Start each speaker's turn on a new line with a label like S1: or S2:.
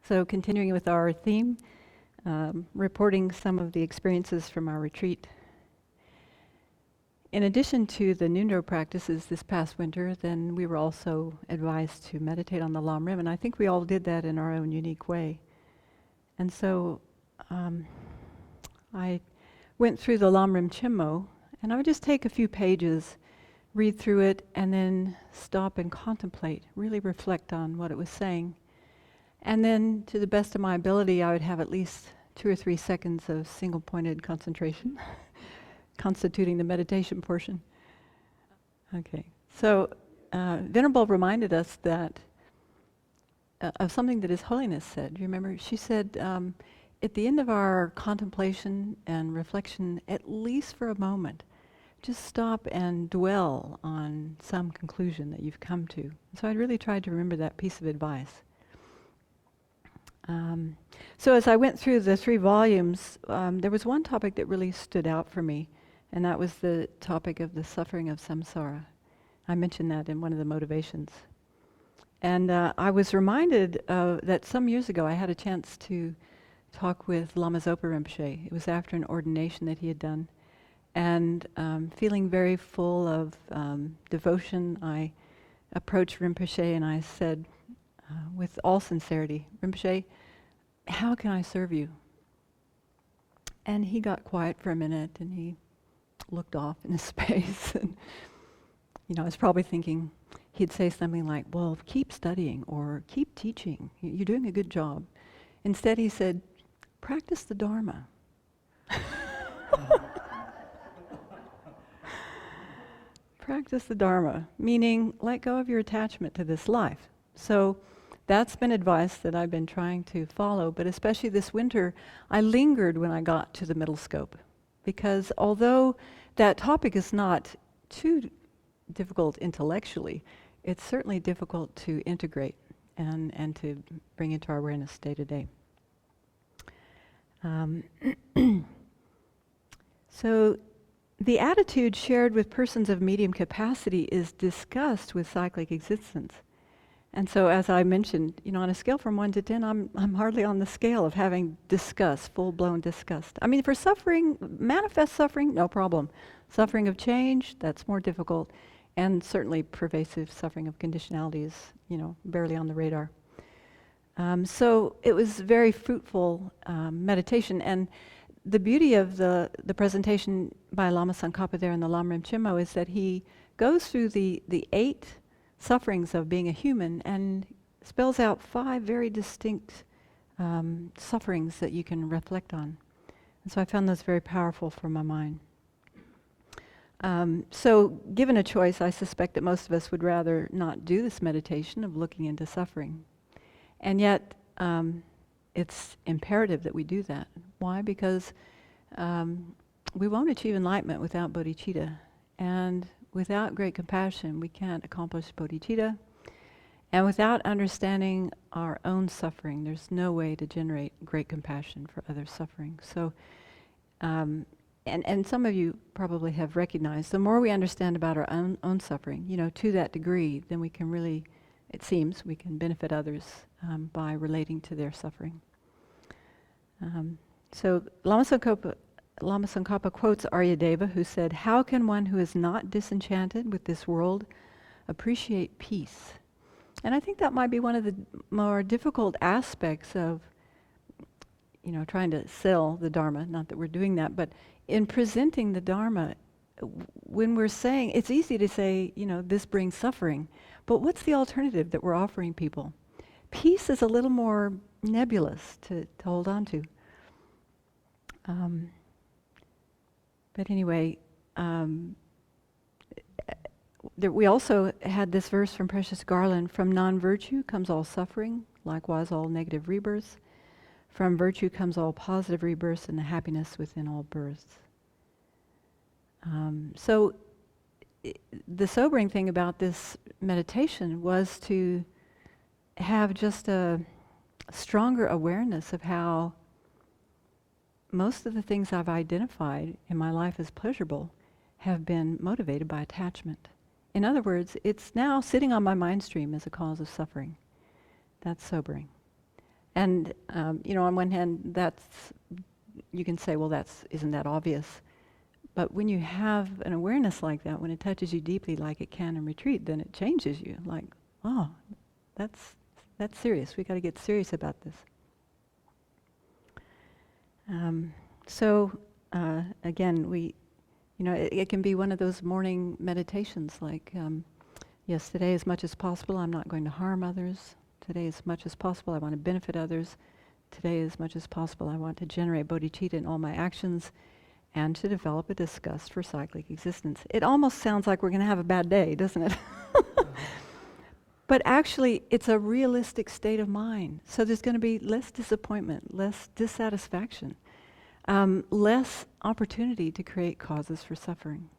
S1: So continuing with our theme, reporting some of the experiences from our retreat. In addition to the Nundo practices this past winter, then we were also advised to meditate on the lamrim, and I think we all did that in our own unique way. And so I went through the lamrim chimmo, and I would just take a few pages, read through it, and then stop and contemplate, really reflect on what it was saying. And then, to the best of my ability, I would have at least 2 or 3 seconds of single-pointed concentration, constituting the meditation portion. Okay, so Venerable reminded us that of something that His Holiness said. Do you remember? She said, at the end of our contemplation and reflection, at least for a moment, just stop and dwell on some conclusion that you've come to. So I really tried to remember that piece of advice. So as I went through the 3 volumes, there was one topic that really stood out for me, and that was the topic of the suffering of samsara. I mentioned that in one of the motivations. And I was reminded that some years ago I had a chance to talk with Lama Zopa Rinpoche. It was after an ordination that he had done. And feeling very full of devotion, I approached Rinpoche and I said, with all sincerity, Rinpoche, how can I serve you? And he got quiet for a minute and he looked off into space. And, I was probably thinking he'd say something like, well, keep studying or keep teaching. You're doing a good job. Instead, he said, practice the Dharma. Practice the Dharma, meaning let go of your attachment to this life. So that's been advice that I've been trying to follow, but especially this winter, I lingered when I got to the middle scope. Because although that topic is not too difficult intellectually, it's certainly difficult to integrate and to bring into our awareness day to day. So the attitude shared with persons of medium capacity is disgust with cyclic existence. And so as I mentioned, on a scale from 1 to 10, I'm hardly on the scale of having disgust, full-blown disgust. I mean, for suffering, manifest suffering, no problem. Suffering of change, that's more difficult. And certainly pervasive suffering of conditionality is, barely on the radar. So it was very fruitful meditation. And the beauty of the presentation by Lama Tsongkhapa there in the Lamrim Chimmo is that he goes through the 8 sufferings of being a human and spells out 5 very distinct sufferings that you can reflect on. And so I found those very powerful for my mind. So given a choice, I suspect that most of us would rather not do this meditation of looking into suffering. And yet, it's imperative that we do that. Why? Because we won't achieve enlightenment without bodhicitta. And without great compassion, we can't accomplish bodhicitta. And without understanding our own suffering, there's no way to generate great compassion for others' suffering. So, and some of you probably have recognized, the more we understand about our own suffering, to that degree, then we can really, it seems, we can benefit others by relating to their suffering. So Lama Tsongkhapa quotes Aryadeva, who said, "How can one who is not disenchanted with this world appreciate peace?" And I think that might be one of the more difficult aspects of, trying to sell the Dharma. Not that we're doing that, but in presenting the Dharma, when we're saying, it's easy to say, this brings suffering, but what's the alternative that we're offering people? Peace is a little more nebulous to hold on to. But anyway, we also had this verse from Precious Garland, "From non-virtue comes all suffering, likewise all negative rebirths. From virtue comes all positive rebirths and the happiness within all births." So the sobering thing about this meditation was to have just a stronger awareness of how most of the things I've identified in my life as pleasurable have been motivated by attachment. In other words, it's now sitting on my mind stream as a cause of suffering. That's sobering. And on one hand, you can say, well, isn't that obvious? But when you have an awareness like that, when it touches you deeply, like it can in retreat, then it changes you. Like, oh, that's serious. We got to get serious about this. Again, it can be one of those morning meditations. Like, yes, today, as much as possible, I'm not going to harm others. Today, as much as possible, I want to benefit others. Today, as much as possible, I want to generate bodhicitta in all my actions, and to develop a disgust for cyclic existence. It almost sounds like we're going to have a bad day, doesn't it? But actually, it's a realistic state of mind. So there's going to be less disappointment, less dissatisfaction, less opportunity to create causes for suffering.